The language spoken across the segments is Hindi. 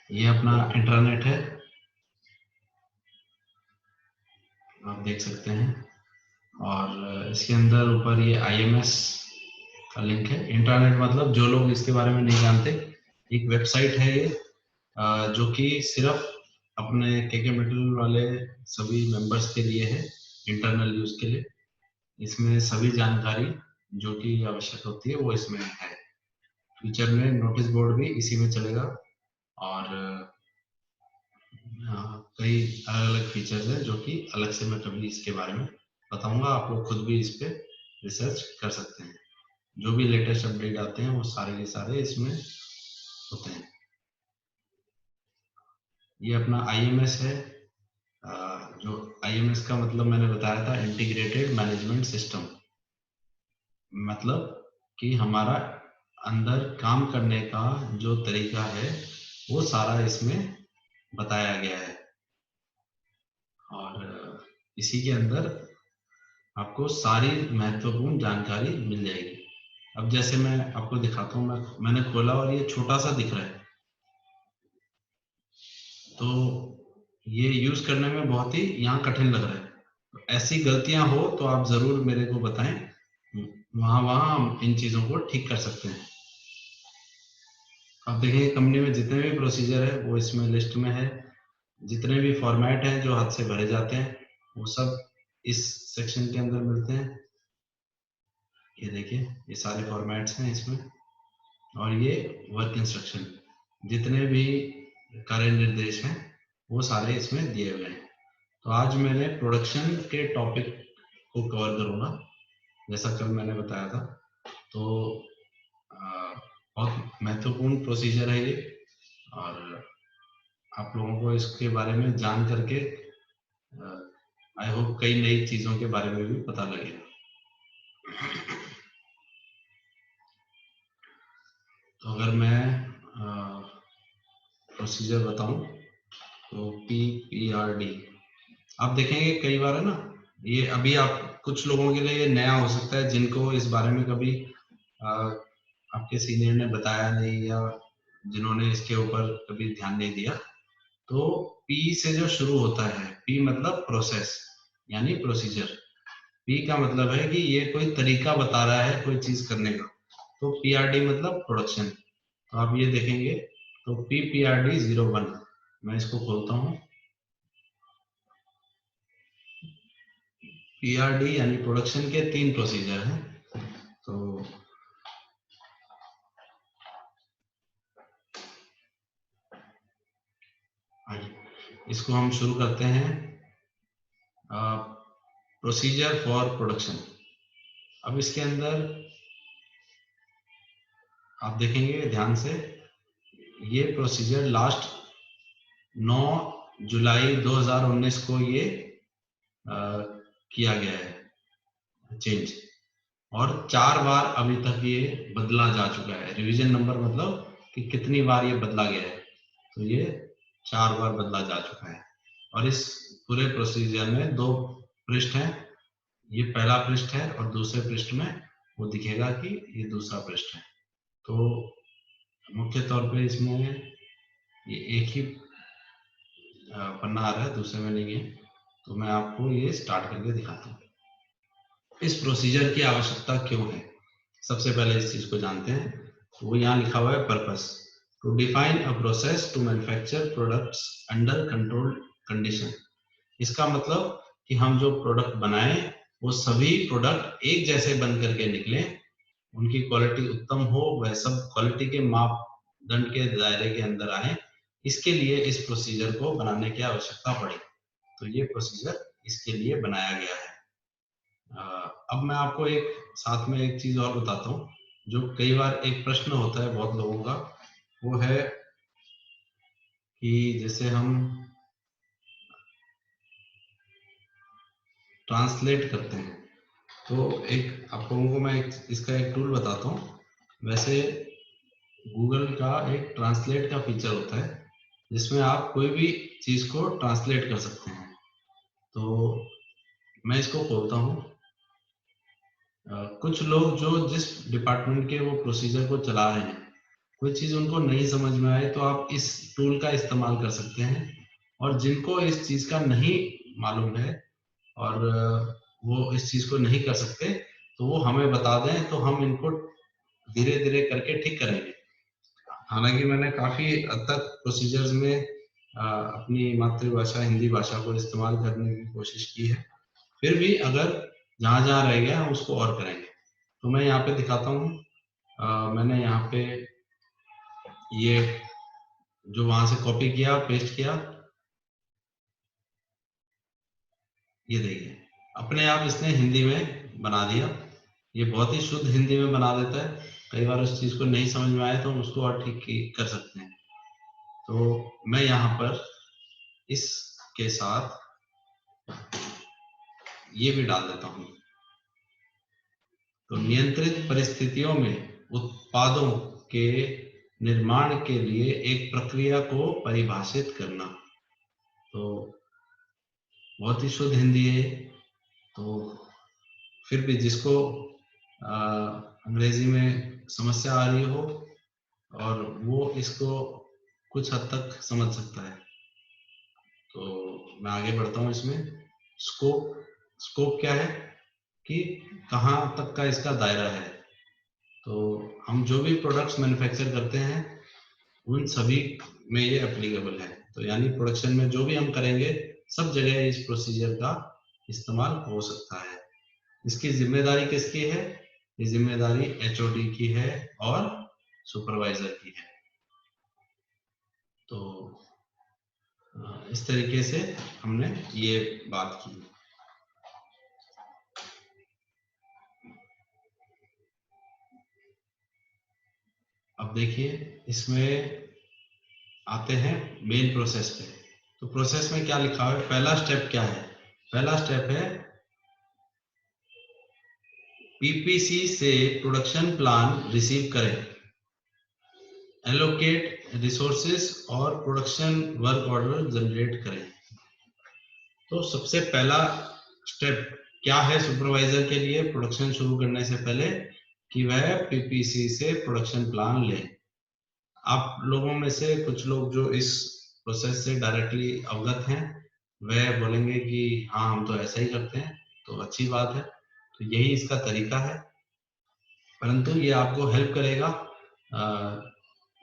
ये अपना इंटरनेट है, आप देख सकते हैं। और इसके अंदर ऊपर ये IMS का लिंक है। इंटरनेट मतलब जो लोग इसके बारे में नहीं जानते, एक वेबसाइट है ये, जो कि सिर्फ अपने KK मेटल वाले सभी मेंबर्स के लिए है, इंटरनल यूज के लिए। इसमें सभी जानकारी जो कि आवश्यक होती है वो इसमें है। फ्यूचर में नोटिस बोर्ड भी इसी में चलेगा, और कई अलग अलग फीचर्स हैं जो कि अलग से मैं कभी इसके बारे में बताऊंगा। आप लोग खुद भी इस पे रिसर्च कर सकते हैं। जो भी लेटेस्ट अपडेट आते हैं वो सारे के सारे इसमें होते हैं। ये अपना IMS है। जो IMS का मतलब मैंने बताया था, इंटीग्रेटेड मैनेजमेंट सिस्टम। मतलब कि हमारा अंदर काम करने का जो तरीका है वो सारा इसमें बताया गया है। और इसी के अंदर आपको सारी महत्वपूर्ण जानकारी मिल जाएगी। अब जैसे मैं आपको दिखाता हूँ, मैंने खोला और ये छोटा सा दिख रहा है, तो ये यूज करने में बहुत ही यहाँ कठिन लग रहा है। तो ऐसी गलतियां हो तो आप जरूर मेरे को बताएं, वहां वहां हम इन चीजों को ठीक कर सकते हैं। आप देखेंगे कंपनी में जितने भी प्रोसीजर है वो इसमें लिस्ट में है। जितने भी फॉर्मेट हैं जो हाथ से भरे जाते हैं वो सब इस सेक्शन के अंदर मिलते हैं। ये देखिए, ये सारे फॉर्मेट्स हैं इसमें। और ये वर्क इंस्ट्रक्शन, जितने भी कार्य निर्देश हैं वो सारे इसमें दिए हुए हैं। तो आज मैंने प्रोडक्शन के टॉपिक को कवर करूंगा, जैसा कल मैंने बताया था। तो बहुत महत्वपूर्ण प्रोसीजर है ये, और आप लोगों को इसके बारे में जान करके आई होप कई नई चीजों के बारे में भी पता लगेगा। तो अगर मैं प्रोसीजर बताऊं तो PPRD, आप देखेंगे कई बार है ना, ये अभी आप कुछ लोगों के लिए ये नया हो सकता है जिनको इस बारे में कभी आपके सीनियर ने बताया नहीं, या जिन्होंने इसके ऊपर कभी ध्यान नहीं दिया। तो P से जो शुरू होता है, P मतलब प्रोसेस यानी प्रोसीजर। P का मतलब है कि ये कोई तरीका बता रहा है कोई चीज करने का। तो PRD मतलब प्रोडक्शन। तो आप ये देखेंगे तो PPRD 01, मैं इसको खोलता हूँ। PRD यानी प्रोडक्शन के 3 प्रोसीजर हैं। तो इसको हम शुरू करते हैं। Procedure for production. अब इसके अंदर आप देखेंगे ध्यान से, ये प्रोसीजर लास्ट 9 जुलाई 2019 को ये किया गया है चेंज, और 4 बार अभी तक ये बदला जा चुका है। रिवीजन नंबर मतलब कि कितनी बार ये बदला गया है, तो ये 4 बार बदला जा चुका है। और इस पूरे प्रोसीजर में 2 पृष्ठ हैं। ये पहला पृष्ठ है और दूसरे पृष्ठ में वो दिखेगा कि ये दूसरा पृष्ठ है। तो मुख्य तौर पे इसमें ये एक ही पन्ना आ रहा है, दूसरे में नहीं है। तो मैं आपको ये स्टार्ट करके दिखाता हूँ। इस प्रोसीजर की आवश्यकता क्यों है, सबसे पहले इस चीज को जानते हैं। तो वो यहाँ लिखा हुआ है purpose, to define a process to manufacture products under controlled condition. इसका मतलब कि हम जो प्रोडक्ट बनाएं वो सभी प्रोडक्ट एक जैसे बन करके निकले, उनकी क्वालिटी उत्तम हो, वह सब क्वालिटी के मापदंड के दायरे के अंदर आए। इसके लिए इस प्रोसीजर को बनाने की आवश्यकता पड़ी। तो ये प्रोसीजर इसके लिए बनाया गया है। अब मैं आपको एक साथ में एक चीज और बताता हूँ, जो कई बार एक प्रश्न होता है बहुत लोगों का। वो है कि जैसे हम ट्रांसलेट करते हैं, तो एक आप लोगों को मैं इसका एक टूल बताता हूँ। वैसे गूगल का एक ट्रांसलेट का फीचर होता है जिसमें आप कोई भी चीज को ट्रांसलेट कर सकते हैं। तो मैं इसको खोलता हूँ। कुछ लोग जो जिस डिपार्टमेंट के वो प्रोसीजर को चला रहे हैं, कोई चीज उनको नहीं समझ में आए तो आप इस टूल का इस्तेमाल कर सकते हैं। और जिनको इस चीज का नहीं मालूम है और वो इस चीज को नहीं कर सकते तो वो हमें बता दें, तो हम इनको धीरे धीरे करके ठीक करेंगे। हालांकि मैंने काफी हद तक प्रोसीजर्स में अपनी मातृभाषा हिंदी भाषा को इस्तेमाल करने की कोशिश की है, फिर भी अगर जहाँ जहाँ रह गया हम उसको और करेंगे। तो मैं यहाँ पे दिखाता हूँ। मैंने यहाँ पे ये जो वहां से कॉपी किया पेस्ट किया, ये देखिए अपने आप इसने हिंदी में बना दिया। ये बहुत ही शुद्ध हिंदी में बना देता है। कई बार उस चीज को नहीं समझ में आए तो हम उसको और ठीक कर सकते हैं। तो मैं यहाँ पर इसके साथ ये भी डाल देता हूँ। तो नियंत्रित परिस्थितियों में उत्पादों के निर्माण के लिए एक प्रक्रिया को परिभाषित करना। तो बहुत ही शुद्ध हिंदी है। तो फिर भी जिसको अंग्रेजी में समस्या आ रही हो और वो इसको कुछ हद तक समझ सकता है। तो मैं आगे बढ़ता हूँ इसमें। स्कोप क्या है कि कहाँ तक का इसका दायरा है। तो हम जो भी प्रोडक्ट्स मैन्युफैक्चर करते हैं उन सभी में ये एप्लीकेबल है। तो यानी प्रोडक्शन में जो भी हम करेंगे सब जगह इस प्रोसीजर का इस्तेमाल हो सकता है। इसकी जिम्मेदारी किसकी है? ये जिम्मेदारी एचओडी की है और सुपरवाइजर की है। तो इस तरीके से हमने ये बात की। अब देखिए इसमें आते हैं मेन प्रोसेस पे। तो प्रोसेस में क्या लिखा है? पहला स्टेप क्या है? पहला स्टेप है पीपीसी से प्रोडक्शन प्लान रिसीव करें, एलोकेट रिसोर्सेस और प्रोडक्शन वर्क ऑर्डर जनरेट करें। तो सबसे पहला स्टेप क्या है सुपरवाइजर के लिए प्रोडक्शन शुरू करने से पहले? कि वह पीपीसी से प्रोडक्शन प्लान ले। आप लोगों में से कुछ लोग जो इस प्रोसेस से डायरेक्टली अवगत हैं वह बोलेंगे कि हाँ हम तो ऐसा ही करते हैं, तो अच्छी बात है। तो यही इसका तरीका है, परंतु ये आपको हेल्प करेगा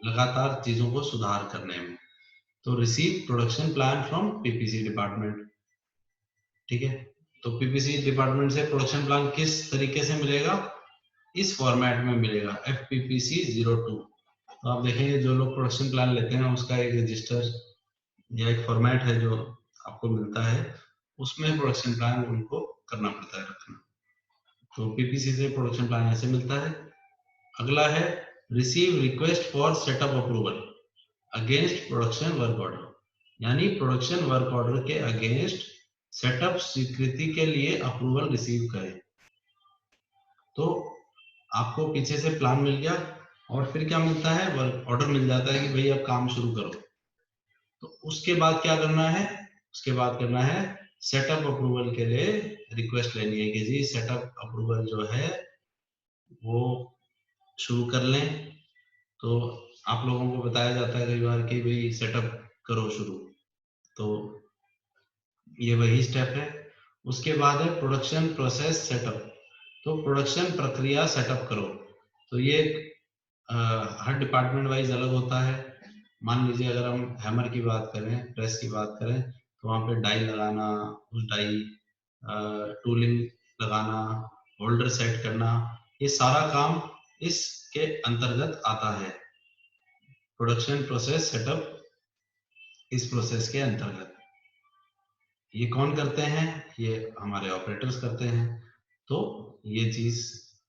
लगातार चीजों को सुधार करने में। तो receive production plan from PPC department. ठीक है, तो पीपीसी डिपार्टमेंट से प्रोडक्शन प्लान किस तरीके से मिलेगा? इस फॉर्मेट में मिलेगा, FPPC 02। तो आप देखेंगे जो लोग प्रोडक्शन प्लान लेते हैं उसका एक रजिस्टर या एक फॉर्मेट है जो आपको मिलता है, उसमें प्रोडक्शन प्लान उनको करना पड़ता है रखना। तो पीपीसी से प्रोडक्शन प्लान ऐसे मिलता है। अगला है receive request for setup approval against production work order. यानी प्रोडक्शन वर्क ऑर्डर के अगेंस्ट सेटअप स्वीकृति के लिए अप्रूवल रिसीव करें। तो आपको पीछे से प्लान मिल गया और फिर क्या मिलता है? वर्क ऑर्डर मिल जाता है कि भाई अब काम शुरू करो। तो उसके बाद क्या करना है? उसके बाद करना है सेटअप अप्रूवल के लिए रिक्वेस्ट लेनी है कि जी सेटअप अप्रूवल जो है वो शुरू कर लें। तो आप लोगों को बताया जाता है कई बार कि भाई सेटअप करो शुरू। तो ये वही स्टेप है। उसके बाद है प्रोडक्शन प्रोसेस सेटअप। तो प्रोडक्शन प्रक्रिया सेटअप करो। तो ये हर डिपार्टमेंट वाइज अलग होता है। मान लीजिए अगर हम हैमर की बात करें, प्रेस की बात करें, तो वहाँ पे डाई लगाना, उस डाई टूलिंग लगाना, होल्डर सेट करना, ये सारा काम इसके अंतर्गत आता है। प्रोडक्शन प्रोसेस सेटअप इस प्रोसेस के अंतर्गत। ये कौन करते हैं? ये हमारे ऑपरेटर्स करते हैं। तो ये चीज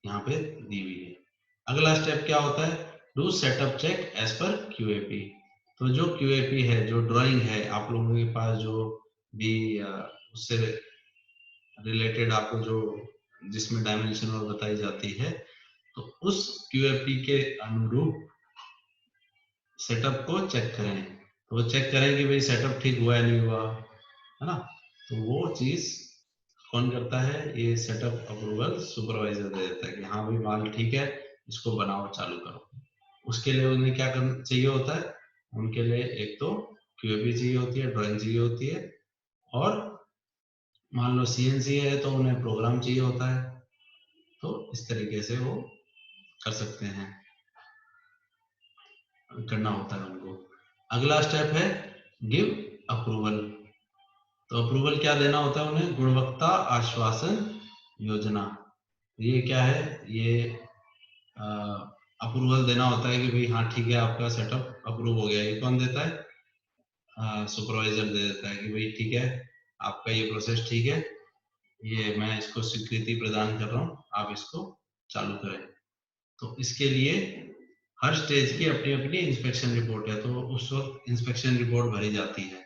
यहाँ पे दी हुई है। अगला स्टेप क्या होता है? Do setup check as per क्यूएपी। तो जो क्यूएपी है, जो ड्राइंग है आप लोगों के पास, जो भी उससे रिलेटेड आपको जो जिसमें डायमेंशन और बताई जाती है, तो उस क्यूएपी के अनुरूप सेटअप को चेक करें। तो चेक करें कि भाई सेटअप ठीक हुआ है नहीं हुआ, है ना। तो वो चीज कौन करता है? ये सेटअप अप्रूवल सुपरवाइजर दे देता है कि हाँ भाई माल ठीक है, इसको बनाओ चालू करो। उसके लिए उन्हें क्या करना चाहिए होता है, उनके लिए एक तो क्यूएपी चाहिए होती है, ड्राइंग चाहिए होती है, और मान लो सीएनसी है तो उन्हें प्रोग्राम चाहिए होता है। तो इस तरीके से वो कर सकते हैं, करना होता है उनको। अगला स्टेप है गिव अप्रूवल। तो अप्रूवल क्या देना होता है उन्हें, गुणवत्ता आश्वासन योजना। ये क्या है, ये अप्रूवल देना होता है कि भाई हाँ ठीक है आपका सेटअप अप्रूव हो गया। ये कौन देता है, सुपरवाइजर दे देता है कि भाई ठीक है आपका ये प्रोसेस ठीक है, ये मैं इसको स्वीकृति प्रदान कर रहा हूँ, आप इसको चालू करें। तो इसके लिए हर स्टेज की अपनी अपनी इंस्पेक्शन रिपोर्ट है, तो उस वक्त इंस्पेक्शन रिपोर्ट भरी जाती है।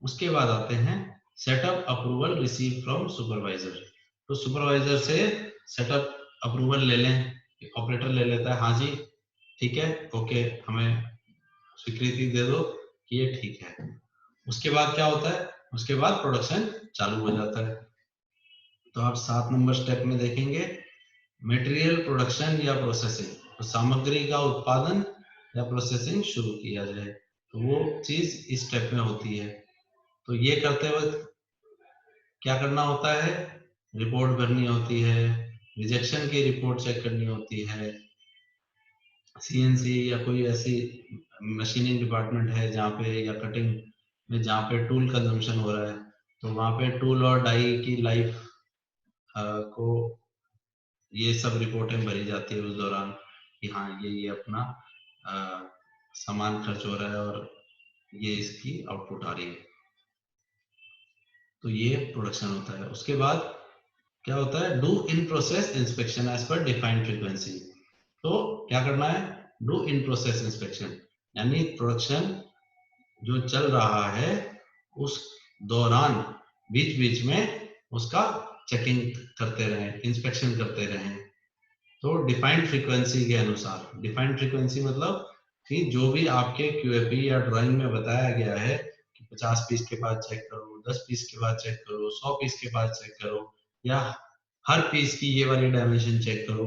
उसके बाद आते हैं setup approval receive from supervisor. तो सुपरवाइजर से सेटअप अप्रूवल ले लें, ऑपरेटर ले लेता है, हाँ जी ठीक है ओके, हमें स्वीकृति दे दो कि ये ठीक है। उसके बाद क्या होता है, उसके बाद प्रोडक्शन चालू हो जाता है। तो आप 7 नंबर स्टेप में देखेंगे मटेरियल प्रोडक्शन या प्रोसेसिंग। तो सामग्री का उत्पादन या प्रोसेसिंग शुरू किया जाए, तो वो चीज इस स्टेप में होती है। तो ये करते वक्त क्या करना होता है, रिपोर्ट भरनी होती है, रिजेक्शन की रिपोर्ट चेक करनी होती है। सीएनसी या कोई ऐसी मशीनिंग डिपार्टमेंट है जहाँ पे, या कटिंग में जहाँ पे टूल कंजम्पशन हो रहा है, तो वहाँ पे टूल और डाई की लाइफ को ये सब रिपोर्टें भरी जाती है उस दौरान कि हाँ ये अपना सामान खर्च हो रहा है और ये इसकी आउटपुट आ रही है। तो ये प्रोडक्शन होता है। उसके बाद क्या होता है, do in process inspection as per defined frequency. तो क्या करना है, डू इन प्रोसेस इंस्पेक्शन, यानी प्रोडक्शन जो चल रहा है उस दौरान बीच बीच में उसका चेकिंग करते रहें, इंस्पेक्शन करते रहें। तो डिफाइंड फ्रीक्वेंसी के अनुसार, डिफाइंड फ्रीक्वेंसी मतलब कि जो भी आपके क्यूएपी या ड्राइंग में बताया गया है कि 50 पीस के बाद चेक करो, 10 पीस के बाद चेक करो, 100 पीस के बाद चेक करो, या हर पीस की ये वाली डायमेंशन चेक करो।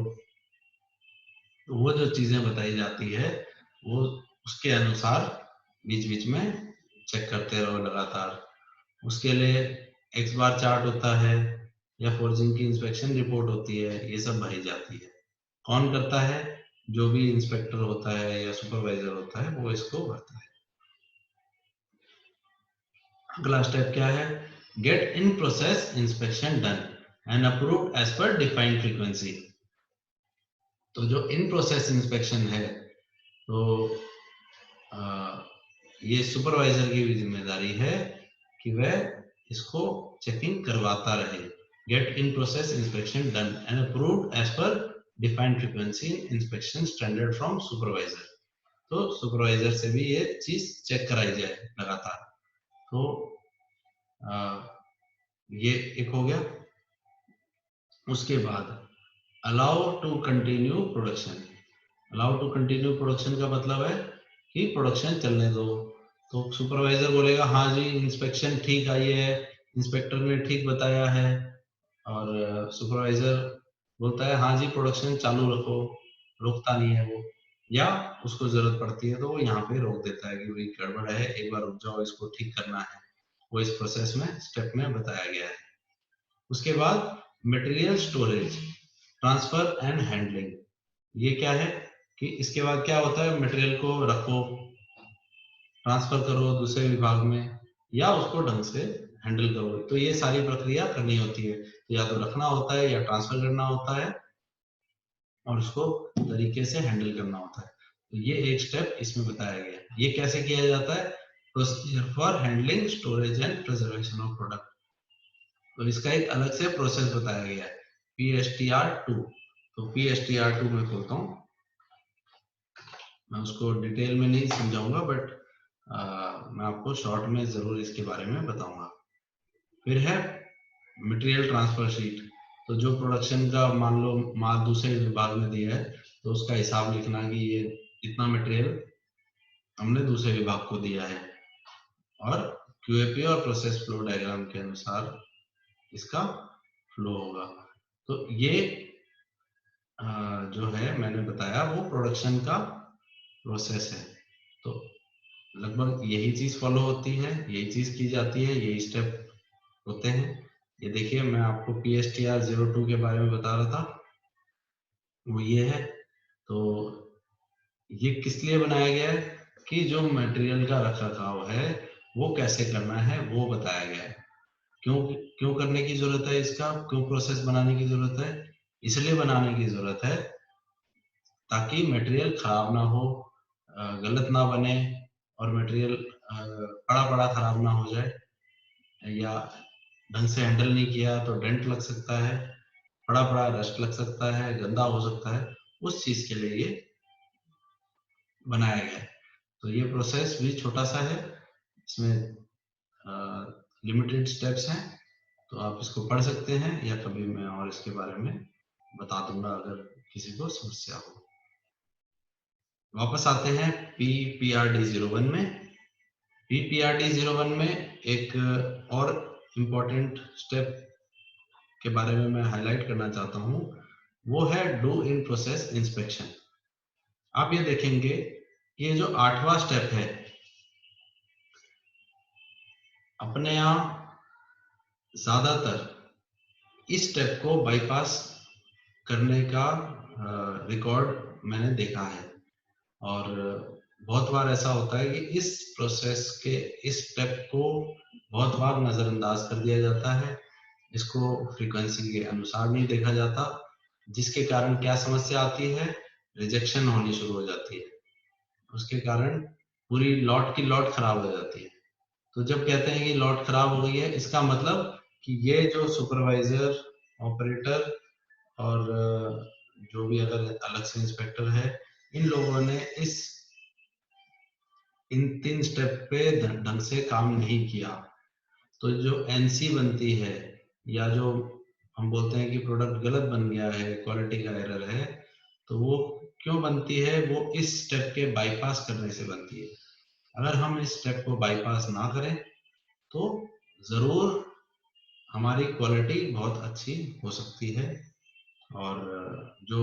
तो वो जो चीजें बताई जाती है वो उसके अनुसार बीच बीच में चेक करते रहो लगातार। उसके लिए एक्स बार चार्ट होता है या फोर्जिंग की इंस्पेक्शन रिपोर्ट होती है, ये सब भरी जाती है। कौन करता है, जो भी इंस्पेक्टर होता है या सुपरवाइजर होता है वो इसको भरता है। अगला स्टेप क्या है, get in process inspection done and approved as per defined frequency. तो जो इन प्रोसेस इंस्पेक्शन है तो ये सुपरवाइजर की भी जिम्मेदारी है कि वह इसको चेकिंग करवाता रहे। Get in process inspection done and approved as per defined frequency inspection standard from supervisor. तो सुपरवाइजर से भी ये चीज चेक कराई जाए लगातार। तो ये एक हो गया। उसके बाद allow to continue production. Allow to continue production का मतलब है कि प्रोडक्शन चलने दो। तो सुपरवाइजर बोलेगा हाँ जी इंस्पेक्शन ठीक आई है, इंस्पेक्टर ने ठीक बताया है, और सुपरवाइजर बोलता है हाँ जी प्रोडक्शन चालू रखो, रोकता नहीं है वो, या उसको जरूरत पड़ती है तो वो यहाँ पे रोक देता है कि भाई गड़बड़ है, एक बार रुक जाओ, इसको ठीक करना है। वो इस प्रोसेस में स्टेप में बताया गया है। उसके बाद material storage, transfer and handling. ये क्या है कि इसके बाद क्या होता है, मटेरियल को रखो, ट्रांसफर करो दूसरे विभाग में, या उसको ढंग से हैंडल करो। तो ये सारी प्रक्रिया करनी होती है, तो या तो रखना होता है या ट्रांसफर करना होता है और उसको तरीके से हैंडल करना होता है। तो ये एक स्टेप इसमें बताया गया है। ये कैसे किया जाता है, procedure for handling storage and preservation of product. तो इसका एक अलग से प्रोसेस बताया गया है, PSTR2। तो PSTR2 में खोलता हूँ, मैं उसको डिटेल में नहीं समझाऊंगा बट मैं आपको शॉर्ट में जरूर इसके बारे में बताऊंगा। फिर है मटेरियल ट्रांसफर शीट। तो जो प्रोडक्शन का मान लो माल दूसरे विभाग में दिया है तो उसका हिसाब लिखना कि ये इतना मटेरियल हमने दूसरे विभाग को दिया है, और क्यूएपी और प्रोसेस फ्लो डायग्राम के अनुसार इसका फ्लो होगा। तो ये जो है मैंने बताया वो प्रोडक्शन का प्रोसेस है। तो लगभग यही चीज फॉलो होती है, यही चीज की जाती है, यही स्टेप होते हैं। ये देखिए मैं आपको PSTR02 के बारे में बता रहा था, वो ये है। तो ये किस लिए बनाया गया है कि जो मटेरियल का रखरखाव है वो कैसे करना है वो बताया गया है। क्यों क्यों करने की जरूरत है इसका, क्यों प्रोसेस बनाने की जरूरत है? इसलिए बनाने की जरूरत है ताकि मटेरियल खराब ना हो, गलत ना बने, और मटेरियल पड़ा पड़ा खराब ना हो जाए, या ढंग से हैंडल नहीं किया तो डेंट लग सकता है, पड़ा पड़ा रस्ट लग सकता है, गंदा हो सकता है। उस चीज के लिए ये बनाया गया है। तो ये प्रोसेस भी छोटा सा है, इसमें लिमिटेड स्टेप्स हैं, तो आप इसको पढ़ सकते हैं, या कभी मैं और इसके बारे में बता दूंगा अगर किसी को समस्या हो। वापस आते हैं PPRD01 में। PPRD01 में एक और इम्पोर्टेंट स्टेप के बारे में मैं हाईलाइट करना चाहता हूँ, वो है डू इन प्रोसेस इंस्पेक्शन। आप ये देखेंगे ये जो 8वां स्टेप है, अपने यहाँ ज्यादातर इस स्टेप को बाईपास करने का रिकॉर्ड मैंने देखा है। और बहुत बार ऐसा होता है कि इस प्रोसेस के इस स्टेप को बहुत बार नजरअंदाज कर दिया जाता है, इसको फ्रीक्वेंसी के अनुसार नहीं देखा जाता, जिसके कारण क्या समस्या आती है, रिजेक्शन होनी शुरू हो जाती है, उसके कारण पूरी लॉट की लॉट खराब हो जाती है। तो जब कहते हैं कि लॉट खराब हो गई है, इसका मतलब कि ये जो सुपरवाइजर, ऑपरेटर और जो भी अगर अलग से इंस्पेक्टर है, इन लोगों ने इन 3 स्टेप पे ढंग से काम नहीं किया। तो जो NC बनती है, या जो हम बोलते हैं कि प्रोडक्ट गलत बन गया है, क्वालिटी का एरर है, तो वो क्यों बनती है? वो इस स्टेप के बाईपास करने से बनती है। अगर हम इस स्टेप को बाईपास ना करें तो जरूर हमारी क्वालिटी बहुत अच्छी हो सकती है, और जो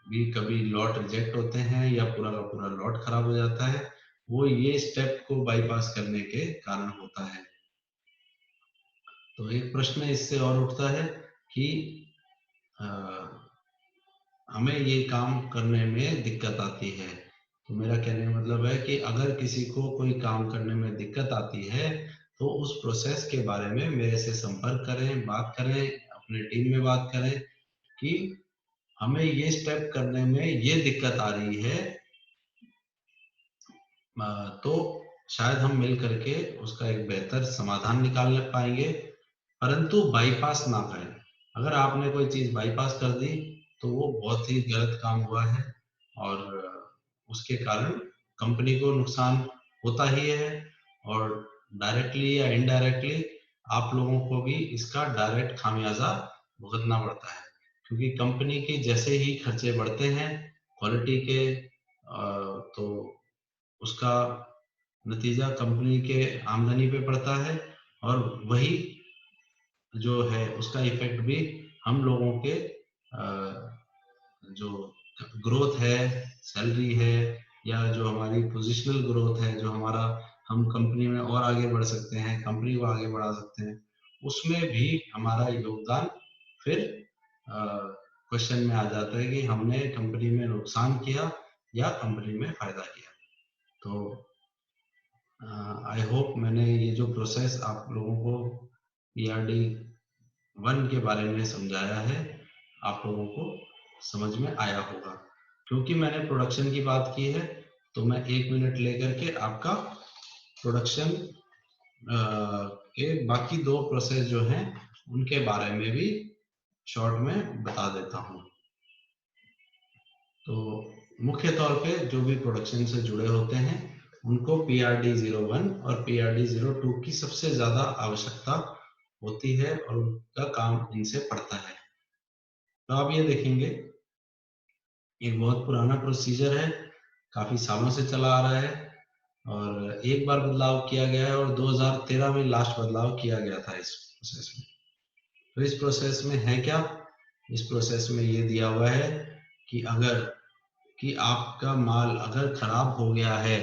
भी कभी लॉट रिजेक्ट होते हैं या पूरा का पूरा लॉट खराब हो जाता है, वो ये स्टेप को बाईपास करने के कारण होता है। तो एक प्रश्न इससे और उठता है कि हमें ये काम करने में दिक्कत आती है। तो मेरा कहने का मतलब है कि अगर किसी को कोई काम करने में दिक्कत आती है तो उस प्रोसेस के बारे में मेरे से संपर्क करें, बात करें, अपने टीम में बात करें कि हमें ये स्टेप करने में ये दिक्कत आ रही है, तो शायद हम मिल करके उसका एक बेहतर समाधान निकाल पाएंगे, परंतु बाईपास ना करें। अगर आपने कोई चीज बाईपास कर दी तो वो बहुत ही गलत काम हुआ है, और उसके कारण कंपनी को नुकसान होता ही है, और डायरेक्टली या इनडायरेक्टली आप लोगों को भी इसका डायरेक्ट खामियाजा भुगतना पड़ता है, क्योंकि कंपनी के जैसे ही खर्चे बढ़ते हैं क्वालिटी के, तो उसका नतीजा कंपनी के आमदनी पे पड़ता है, और वही जो है उसका इफेक्ट भी हम लोगों के जो ग्रोथ है, सैलरी है, या जो हमारी पोजिशनल ग्रोथ है, जो हमारा हम कंपनी में और आगे बढ़ सकते हैं, कंपनी को आगे बढ़ा सकते हैं, उसमें भी हमारा योगदान फिर क्वेश्चन में आ जाता है कि हमने कंपनी में नुकसान किया या कंपनी में फायदा किया। तो आई होप मैंने ये जो प्रोसेस आप लोगों को PRD1 के बारे में समझाया है, आप लोगों को समझ में आया होगा। क्योंकि मैंने प्रोडक्शन की बात की है तो मैं 1 मिनट लेकर के आपका प्रोडक्शन के बाकी 2 प्रोसेस जो हैं उनके बारे में भी शॉर्ट में बता देता हूँ। तो मुख्य तौर पे जो भी प्रोडक्शन से जुड़े होते हैं उनको PRD01 और PRD02 की सबसे ज्यादा आवश्यकता होती है, और उनका काम इनसे पड़ता है। तो आप ये देखेंगे एक बहुत पुराना प्रोसीजर है, काफी सालों से चला आ रहा है, और एक बार बदलाव किया गया है, और 2013 में लास्ट बदलाव किया गया था इस प्रोसेस में। तो इस प्रोसेस में है क्या? इस प्रोसेस में ये दिया हुआ है कि आपका माल अगर खराब हो गया है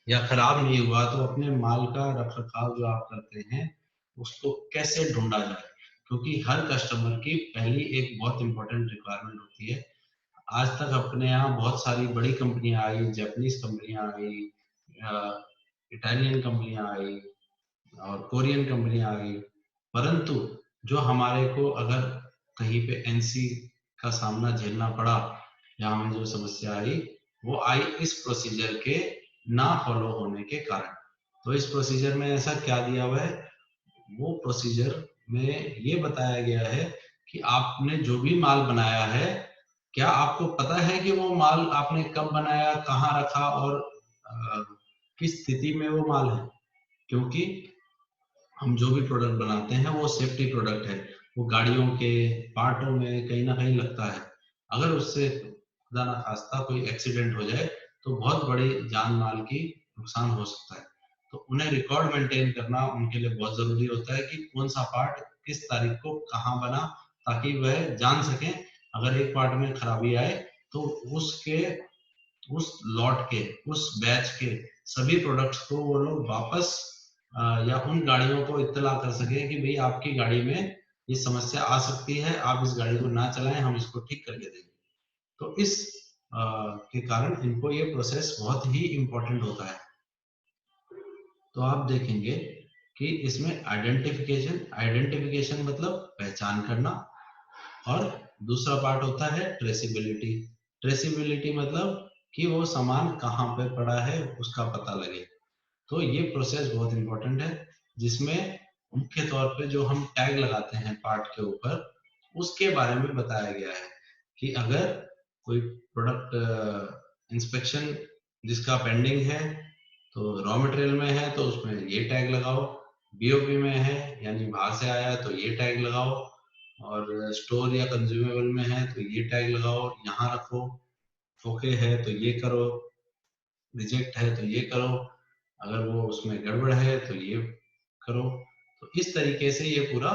या खराब नहीं हुआ तो अपने माल का रखरखाव जो आप करते हैं उसको कैसे ढूंढा जाए, क्योंकि हर कस्टमर की पहली एक बहुत इंपॉर्टेंट रिक्वायरमेंट होती है। आज तक अपने यहाँ बहुत सारी बड़ी कंपनियां आई, जापानीज कंपनियां आई, इटालियन कंपनियां आई और कोरियन कंपनियां आ गई, परंतु जो हमारे को अगर कहीं पे एनसी का सामना झेलना पड़ा या हमें जो समस्या आई वो आई इस प्रोसीजर के ना फॉलो होने के कारण। तो इस प्रोसीजर में ऐसा क्या दिया हुआ है, वो प्रोसीजर में ये बताया गया है कि आपने जो भी माल बनाया है, क्या आपको पता है कि वो माल आपने कब बनाया, कहाँ रखा और किस स्थिति में वो माल है। क्योंकि हम जो भी प्रोडक्ट बनाते हैं वो सेफ्टी प्रोडक्ट है, वो गाड़ियों के पार्टों में कहीं ना कहीं लगता है। अगर उससे खुदा ना खास्ता कोई एक्सीडेंट हो जाए तो बहुत बड़ी जान माल की नुकसान हो सकता है। तो उन्हें रिकॉर्ड मेंटेन करना उनके लिए बहुत जरूरी होता है कि कौन सा पार्ट किस तारीख को कहाँ बना, ताकि वह जान सकें अगर एक पार्ट में खराबी आए तो उसके उस लॉट के उस बैच के सभी प्रोडक्ट्स को वो लोग वापस या उन गाड़ियों को इत्तला कर सके कि भाई आपकी गाड़ी में ये समस्या आ सकती है, आप इस गाड़ी को ना चलाएं, हम इसको ठीक करके देंगे। तो इस के कारण इनको ये प्रोसेस बहुत ही इम्पोर्टेंट होता है। तो आप देखेंगे कि इसमें आइडेंटिफिकेशन मतलब पहचान करना, और दूसरा पार्ट होता है ट्रेसिबिलिटी। ट्रेसिबिलिटी मतलब कि वो सामान कहाँ पे पड़ा है उसका पता लगे। तो ये प्रोसेस बहुत इंपॉर्टेंट है, जिसमें मुख्य तौर पे जो हम टैग लगाते हैं पार्ट के ऊपर उसके बारे में बताया गया है कि अगर कोई प्रोडक्ट इंस्पेक्शन जिसका पेंडिंग है तो रॉ मटेरियल में है तो उसमें ये टैग लगाओ, बीओपी में है यानी बाहर से आया तो ये टैग लगाओ, और स्टोर या कंज्यूमेबल में है तो ये टैग लगाओ, यहाँ रखो, ओके है तो ये करो, रिजेक्ट है तो ये करो, अगर वो उसमें गड़बड़ है तो ये करो। तो इस तरीके से ये पूरा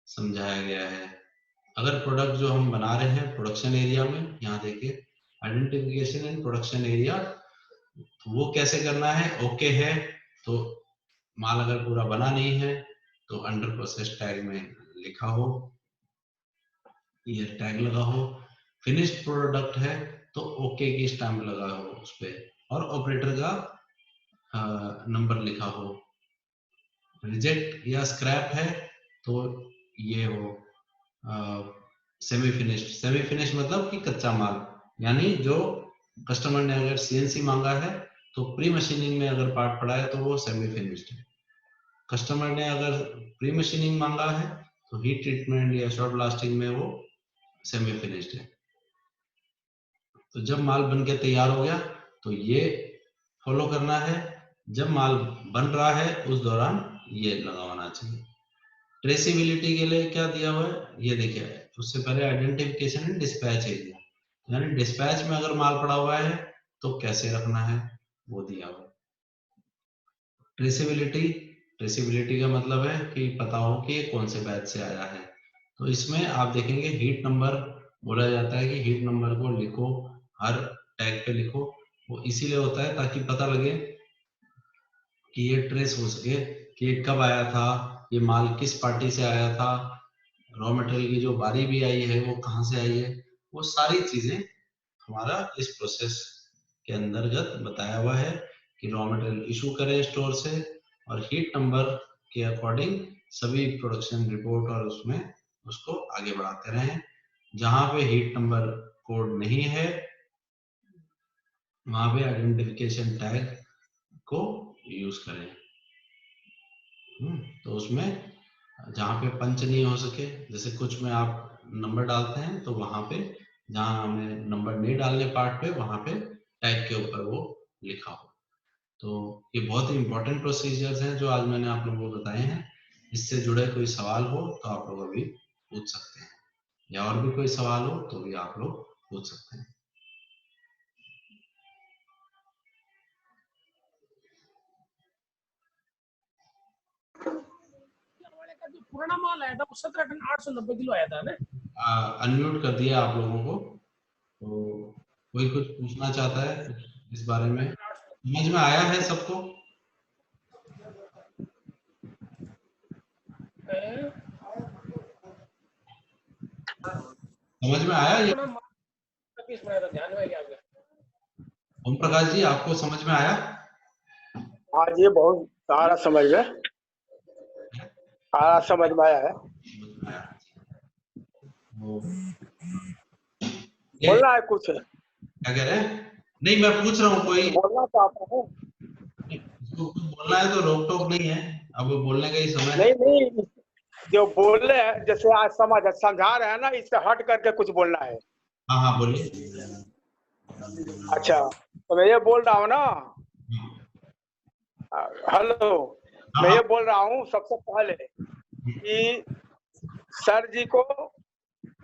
समझाया गया है। अगर प्रोडक्ट जो हम बना रहे हैं प्रोडक्शन एरिया में, यहाँ देखिए आइडेंटिफिकेशन इन प्रोडक्शन एरिया, तो वो कैसे करना है, ओके है तो माल अगर पूरा बना नहीं है तो अंडर प्रोसेस टैग में लिखा हो, ये टैग लगा हो, फिनिश्ड प्रोडक्ट है तो ओके की स्टैम्प लगा हो उस पे, और ऑपरेटर का नंबर लिखा हो। रिजेक्ट या स्क्रैप है तो ये हो सेमी फिनिश्ड। सेमी फिनिश मतलब कि कच्चा माल, यानी जो कस्टमर ने अगर सीएनसी मांगा है तो प्री मशीनिंग में अगर पार्ट पड़ा है तो वो सेमी फिनिश्ड है। कस्टमर ने अगर प्री मशीनिंग मांगा है तो हीट ट्रीटमेंट या शॉर्ट ब्लास्टिंग में वो सेमी फिनिश्ड है। तो जब माल बन के तैयार हो गया तो ये फॉलो करना है, जब माल बन रहा है उस दौरान ये लगा होना चाहिए। ट्रेसिबिलिटी के लिए क्या दिया हुआ है ये देखिए, उससे पहले आइडेंटिफिकेशन एंड डिस्पैच एरिया, यानी डिस्पैच में अगर माल पड़ा हुआ है तो कैसे रखना है वो दिया हुआ है। ट्रेसिबिलिटी, ट्रेसिबिलिटी का मतलब है कि पता हो कि ये कौन से बैच से आया है। तो इसमें आप देखेंगे हीट नंबर बोला जाता है कि हीट नंबर को लिखो, हर टैग पे लिखो। वो इसीलिए होता है ताकि पता लगे कि ये ट्रेस हो सके कि ये कब आया था, ये माल किस पार्टी से आया था, रॉ मटेरियल की जो बारी भी आई है वो कहाँ से आई है। वो सारी चीजें हमारा इस प्रोसेस के अंतर्गत बताया हुआ है कि रॉ मटेरियल इशू करें स्टोर से, और हीट नंबर के अकॉर्डिंग सभी प्रोडक्शन रिपोर्ट और उसमें उसको आगे बढ़ाते रहें। जहां पे हीट नंबर कोड नहीं है वहां पे आइडेंटिफिकेशन टैग को यूज करें। तो उसमें जहाँ पे पंच नहीं हो सके, जैसे कुछ में आप नंबर डालते हैं तो वहां पे जहाँ हमें नंबर नहीं डालने पार्ट पे वहां पे टैग के ऊपर वो लिखा हो। तो ये बहुत ही इंपॉर्टेंट प्रोसीजर्स हैं जो आज मैंने आप लोगों को बताए हैं। इससे जुड़े कोई सवाल हो तो आप लोग अभी पूछ सकते हैं, या और भी कोई सवाल हो तो भी आप लोग पूछ सकते हैं। जो पुराना माल आया था वो 17 टन 890 किलो आया था ना। अनम्यूट कर दिया आप लोगों को। तो कोई कुछ पूछना चाहता है इस बारे में? समझ में आया है सबको? समझ में आया ये? ओम प्रकाश जी, आपको समझ में आया? हाँ जी, बहुत सारा समझ में आया है। बोलना है कुछ? क्या कह रहे हैं? नहीं, मैं पूछ रहा हूँ कोई बोलना चाहता हूँ। इसको कुछ बोलना है तो रोक टोक नहीं है, अब बोलने का ही समय है। नहीं, जो बोल रहे हैं जैसे आज समझा रहे हैं ना, इससे हट करके कुछ बोलना है। हाँ हाँ, बोलिए। अच्छा, तो मैं ये बोल रहा हूँ ना, हेलो, हाँ मैं हाँ। ये बोल रहा हूँ सबसे पहले कि सर जी को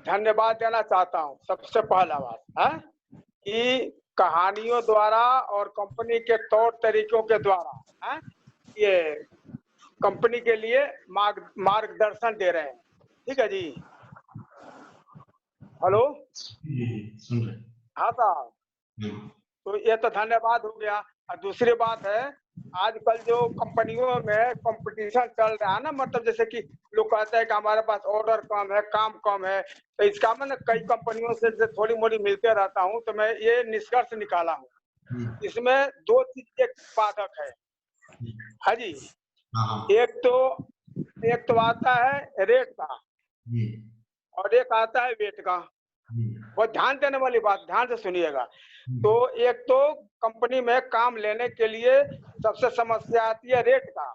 धन्यवाद देना चाहता हूँ। सबसे पहला बात है कि कहानियों द्वारा और कंपनी के तौर तरीकों के द्वारा ये कंपनी के लिए मार्गदर्शन दे रहे हैं। ठीक है जी, हेलो, सुन रहे। हाँ साहब, तो ये तो धन्यवाद हो गया। और दूसरी बात है, आजकल जो कंपनियों में कंपटीशन चल रहा है ना, मतलब जैसे कि लोग कहते हैं कि हमारे पास ऑर्डर कम है, काम कम है, तो इसका मैं कई कंपनियों से थोड़ी मोड़ी मिलते रहता हूँ, तो मैं ये निष्कर्ष निकाला हूँ, इसमें दो चीज एक बाधक है। हाँ जी, एक तो आता है रेट का और एक आता है वेट का। बहुत ध्यान देने वाली बात, ध्यान से सुनिएगा। तो एक तो कंपनी में काम लेने के लिए सबसे समस्या आती है रेट का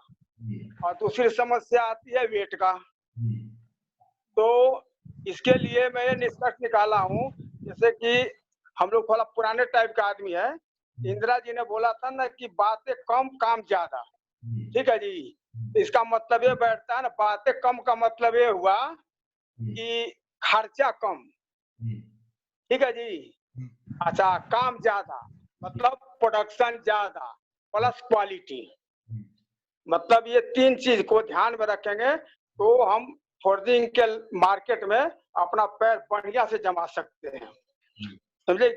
और दूसरी समस्या आती है वेट का। तो इसके लिए मैं ये निष्कर्ष निकाला हूँ, जैसे कि हम लोग थोड़ा पुराने टाइप का आदमी है, इंदिरा जी ने बोला था ना कि बातें कम काम ज्यादा। ठीक है जी, इसका मतलब ये बैठता है ना, बातें कम का मतलब ये हुआ कि खर्चा कम। ठीक है जी, अच्छा, काम ज्यादा मतलब प्रोडक्शन ज्यादा प्लस क्वालिटी, मतलब ये तीन चीज को ध्यान में रखेंगे तो हम फोर्जिंग के मार्केट में अपना पैर बढ़िया से जमा सकते हैं। समझे?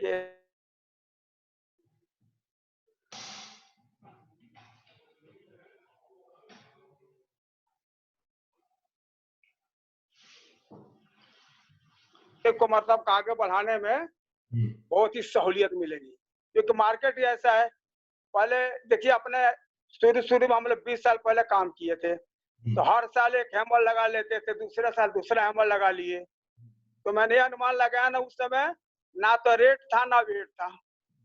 को मतलब आगे बढ़ाने में बहुत ही सहूलियत मिलेगी, क्योंकि मार्केट ही ऐसा है। पहले देखिए, अपने शुरू में हम लोग 20 साल पहले काम किए थे, तो हर साल एक हैमर लगा लेते थे, दूसरे साल दूसरा हैमर लगा लिए। तो मैंने अनुमान लगाया ना, उस समय ना तो रेट था ना वेट था।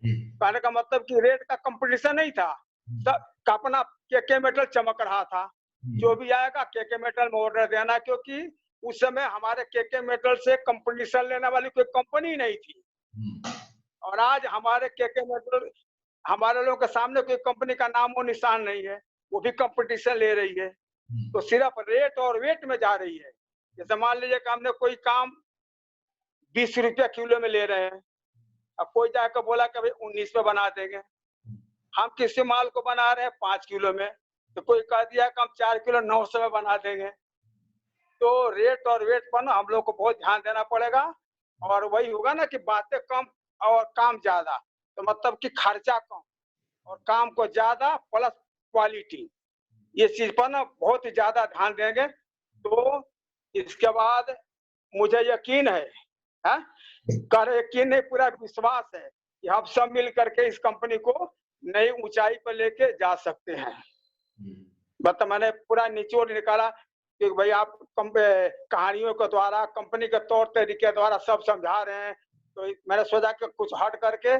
कहने का मतलब कि रेट का कंपटीशन नहीं था, सब अपना के मेटल चमक रहा था। जो भी आएगा के मेटल में ऑर्डर देना, क्योंकि उस समय हमारे के मेटल से कंपटीशन लेने वाली कोई कंपनी नहीं थी। और आज हमारे के मेटल, हमारे लोगों के सामने कोई कंपनी का नाम और निशान नहीं है, वो भी कंपटीशन ले रही है। तो सिर्फ रेट और वेट में जा रही है। जैसे मान लीजिए कि हमने कोई काम 20 रुपया किलो में ले रहे हैं, अब कोई जाकर बोला कि भाई 19 में बना देंगे, हम किसी माल को बना रहे हैं 5 किलो में, तो कोई कह दिया कि हम 4 किलो 900 में बना देंगे। तो रेट और वेट पर ना हम लोग को बहुत ध्यान देना पड़ेगा। और वही होगा ना कि बातें कम और काम ज्यादा, तो मतलब कि खर्चा कम और काम को ज्यादा प्लस क्वालिटी, ये चीज पर ना बहुत ही ज्यादा ध्यान देंगे। तो इसके बाद मुझे यकीन है, यकीन नहीं, पूरा विश्वास है कि हम सब मिल करके इस कंपनी को नई ऊंचाई पर लेके जा सकते हैं। मतलब मैंने पूरा निचोड़ निकाला कि भाई आप कहानियों के द्वारा, कंपनी के तौर तरीके द्वारा सब समझा रहे हैं, तो मैंने सोचा कि कुछ हट करके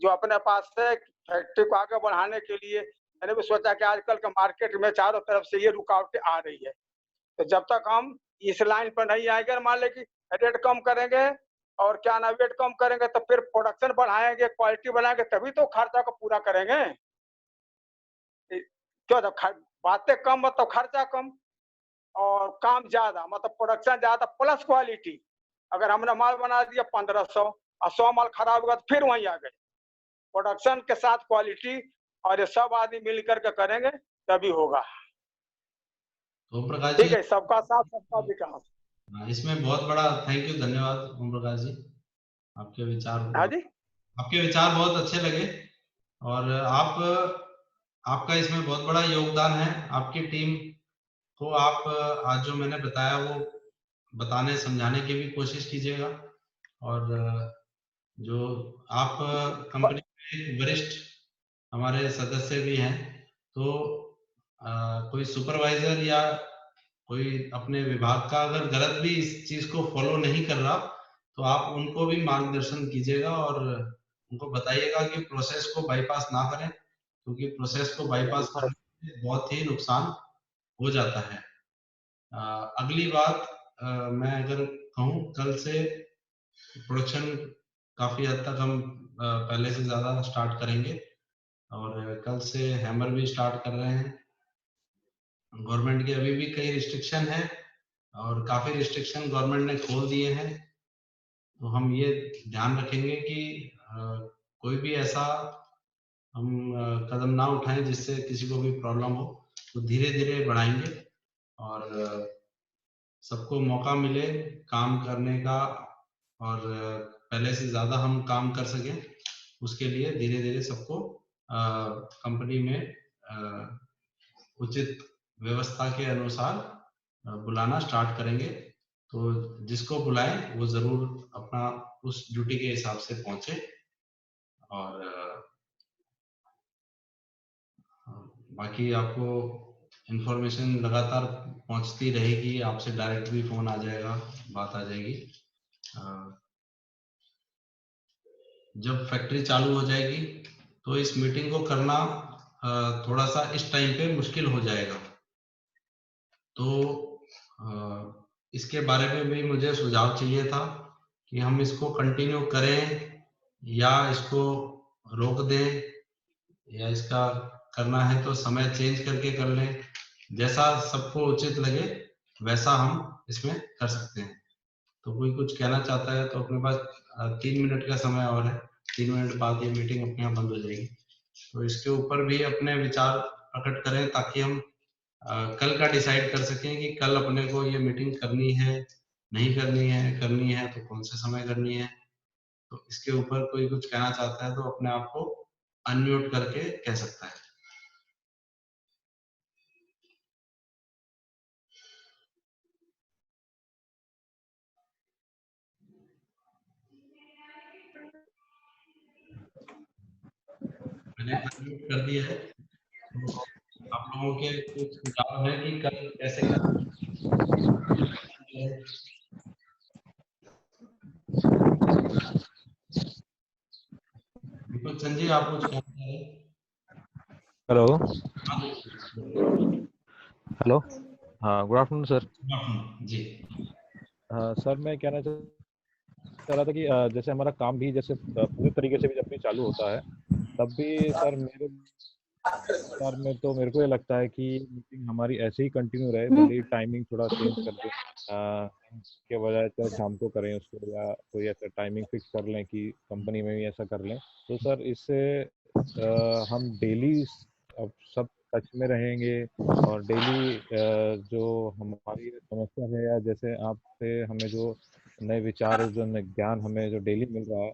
जो अपने पास है फैक्ट्री को आगे बढ़ाने के लिए, मैंने भी सोचा कि आजकल के मार्केट में चारों तरफ से ये रुकावटें आ रही है, तो जब तक हम इस लाइन पर नहीं आएंगे, मान ले कि रेट कम करेंगे और क्या ना वेट कम करेंगे, तो फिर प्रोडक्शन बढ़ाएंगे, क्वालिटी बढ़ाएंगे, तभी तो खर्चा को पूरा करेंगे। क्यों? तो बातें कम मतलब खर्चा कम और काम ज्यादा मतलब प्रोडक्शन ज्यादा प्लस क्वालिटी। अगर हमने माल बना दिया 1500 और 100 माल खराब हुआ तो फिर वहीं आ गए। प्रोडक्शन के साथ क्वालिटी, और ये सब आदमी मिल करके करेंगे तभी होगा। ओम प्रकाश जी, ठीक है, सबका साथ सबका विकास। इसमें बहुत बड़ा थैंक यू, धन्यवाद ओम प्रकाश जी। आपके विचार हाँ जी, आपके विचार बहुत अच्छे लगे और आपका इसमें बहुत बड़ा योगदान है। आपकी टीम को आप आज जो मैंने बताया वो बताने समझाने की भी कोशिश कीजिएगा और जो आप कंपनी में वरिष्ठ हमारे सदस्य भी हैं, तो कोई सुपरवाइजर या कोई अपने विभाग का अगर गलत भी इस चीज को फॉलो नहीं कर रहा, तो आप उनको भी मार्गदर्शन कीजिएगा और उनको बताइएगा कि प्रोसेस को बाईपास ना करें, क्योंकि प्रोसेस को बाईपास करने से बहुत ही नुकसान हो जाता है। अगली बात मैं अगर कहूँ, कल से प्रोडक्शन काफी हद तक हम पहले से ज्यादा स्टार्ट करेंगे और कल से हैमर भी स्टार्ट कर रहे हैं। गवर्नमेंट के अभी भी कई रिस्ट्रिक्शन है और काफी रिस्ट्रिक्शन गवर्नमेंट ने खोल दिए हैं, तो हम ये ध्यान रखेंगे कि कोई भी ऐसा हम कदम ना उठाएं जिससे किसी को भी प्रॉब्लम हो, तो धीरे धीरे बढ़ाएंगे और सबको मौका मिले काम करने का और पहले से ज्यादा हम काम कर सकें, उसके लिए धीरे धीरे सबको कंपनी में उचित व्यवस्था के अनुसार बुलाना स्टार्ट करेंगे। तो जिसको बुलाएं वो जरूर अपना उस ड्यूटी के हिसाब से पहुंचे और बाकी आपको इंफॉर्मेशन लगातार पहुंचती रहेगी, आपसे डायरेक्ट भी फोन आ जाएगा, बात आ जाएगी। जब फैक्ट्री चालू हो जाएगी तो इस मीटिंग को करना थोड़ा सा इस टाइम पे मुश्किल हो जाएगा, तो इसके बारे में भी मुझे सुझाव चाहिए था कि हम इसको कंटिन्यू करें या इसको रोक दें, या इसका करना है तो समय चेंज करके कर लें, जैसा सबको उचित लगे वैसा हम इसमें कर सकते हैं। तो कोई कुछ कहना चाहता है तो अपने पास 3 मिनट का समय और है, 3 मिनट बाद ये मीटिंग अपने आप बंद हो जाएगी, तो इसके ऊपर भी अपने विचार प्रकट करें ताकि हम कल का डिसाइड कर सकें कि कल अपने को ये मीटिंग करनी है, नहीं करनी है तो कौन से समय करनी है। तो इसके ऊपर कोई कुछ कहना चाहता है तो अपने आप को अनम्यूट करके कह सकता है। मैंने अनम्यूट कर दिया है, तो आप लोगों के कुछ सुझाव है कि कल कैसे करना है? दीपक चंद जी, आप कुछ कहना चाह रहे हैं? हेलो हाँ हेलो, हाँ गुड आफ्टरनून सर। जी। हाँ सर, मैं कहना चाह रहा था कि जैसे हमारा काम भी जैसे पूरे तरीके से भी जब भी चालू होता है तब भी सर मेरे विचार में तो मेरे को ये लगता है कि मीटिंग हमारी ऐसे ही कंटिन्यू रहे, भले ही टाइमिंग थोड़ा चेंज कर दें, के बजाय चाहे शाम को करें उसको, या कोई ऐसा टाइमिंग फिक्स कर लें कि कंपनी में भी ऐसा कर लें, तो सर इससे हम डेली अब सब टच में रहेंगे और डेली जो हमारी समस्या है या जैसे आपसे हमें जो नए विचार जो नए ज्ञान हमें जो डेली मिल रहा है,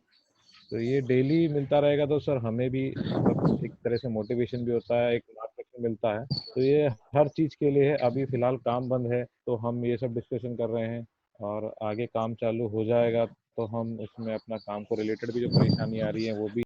तो ये डेली मिलता रहेगा तो सर हमें भी मतलब एक तरह से मोटिवेशन भी होता है, एक मार्गदर्शन मिलता है। तो ये हर चीज़ के लिए है। अभी फिलहाल काम बंद है तो हम ये सब डिस्कशन कर रहे हैं, और आगे काम चालू हो जाएगा तो हम उसमें अपना काम को रिलेटेड भी जो परेशानी आ रही है वो भी